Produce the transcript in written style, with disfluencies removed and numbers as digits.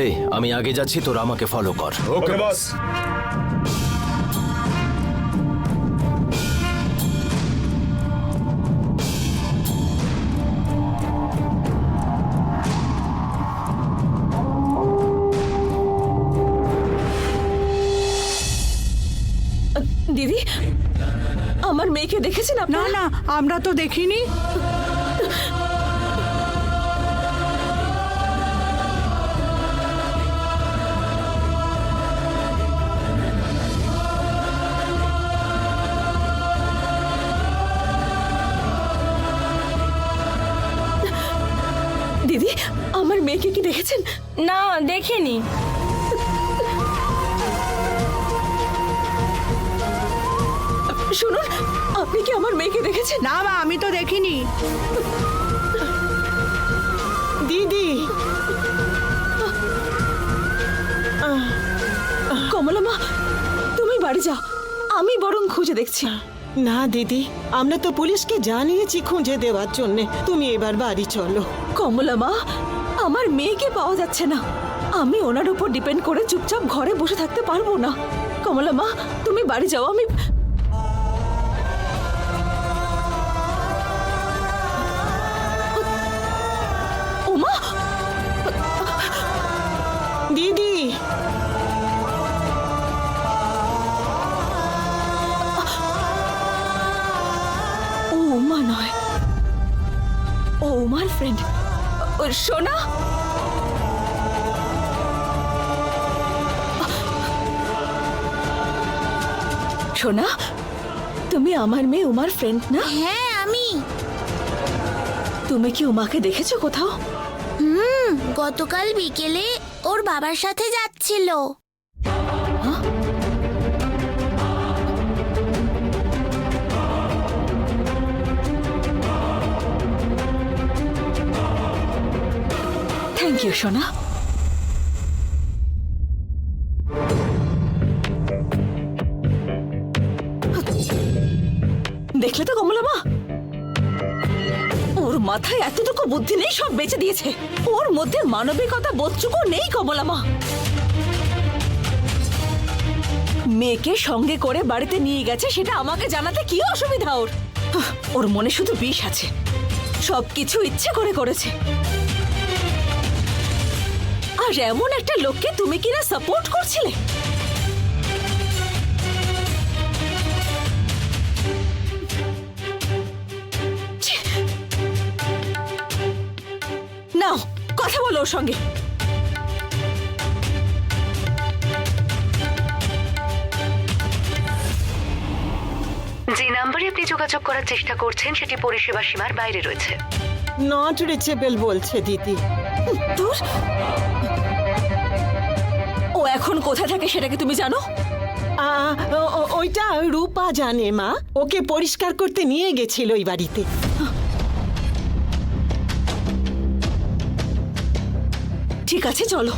এই আমি আগে যাচ্ছি, তোরা আমাকে ফলো কর। ওকে বস। দিদি, আমার মেয়েকে দেখেছেন না আপনারা? না, আমরা তো দেখিনি। দিদি, আমার মেয়েকে কি দেখেছেন? না, দেখিনি। শুনুন, আপনি কি আমার মেয়েকে দেখেছেন? না মা, আমি তো দেখিনি। দিদি, কমলা মা, তুমি বাড়ি যাও, আমি বরং খুঁজে দেখছি। না দিদি, আমরা তো পুলিশকে জানিয়েছি খুঁজে দেওয়ার জন্য। তুমি এবার বাড়ি চলো। কমলা মা, আমার মেয়েকে পাওয়া যাচ্ছে না। আমি ওনার উপর ডিপেন্ড করে চুপচাপ ঘরে বসে থাকতে পারবো না। কমলা মা, তুমি বাড়ি যাও। আমি ওমা, দিদি, ও উমা নয়, ও উমার ফ্রেন্ড সোনা। সোনা, তুমি আমার মেয়ে উমার ফ্রেন্ড না? হ্যাঁ, আমি। তুমি কি উমাকে দেখেছো কোথাও? গতকাল বিকেলে ওর বাবার সাথে যাচ্ছিল। থ্যাংক ইউ সোনা। দেখলে তো কমলা মা, ওর মাথায় এতটুকু বুদ্ধি নেই, সব বেঁচে দিয়েছে। ওর মধ্যে মানবিকতা বোধটুকু নেই কমলা মা। মেয়েকে সঙ্গে করে বাড়িতে নিয়ে গেছে, সেটা আমাকে জানাতে কি অসুবিধা ওর? ওর মনে শুধু বিষ আছে, সবকিছু ইচ্ছে করে করেছে। আর এমন একটা লোককে তুমি কিনা সাপোর্ট করছিলে? ছি! নাও কথা বলো ওর সঙ্গে। যে নাম্বারে আপনি যোগাযোগ করার চেষ্টা করছেন সেটি পরিষেবা সীমার বাইরে রয়েছে। নট রিচেবল বলছে দিদি। দূর! ও এখন কোথায় থাকে সেটা কি তুমি জানো? ওইটা রূপা জানে মা। ওকে পরিষ্কার করতে নিয়ে গেছিল ওই বাড়িতে। ঠিক আছে, চলো।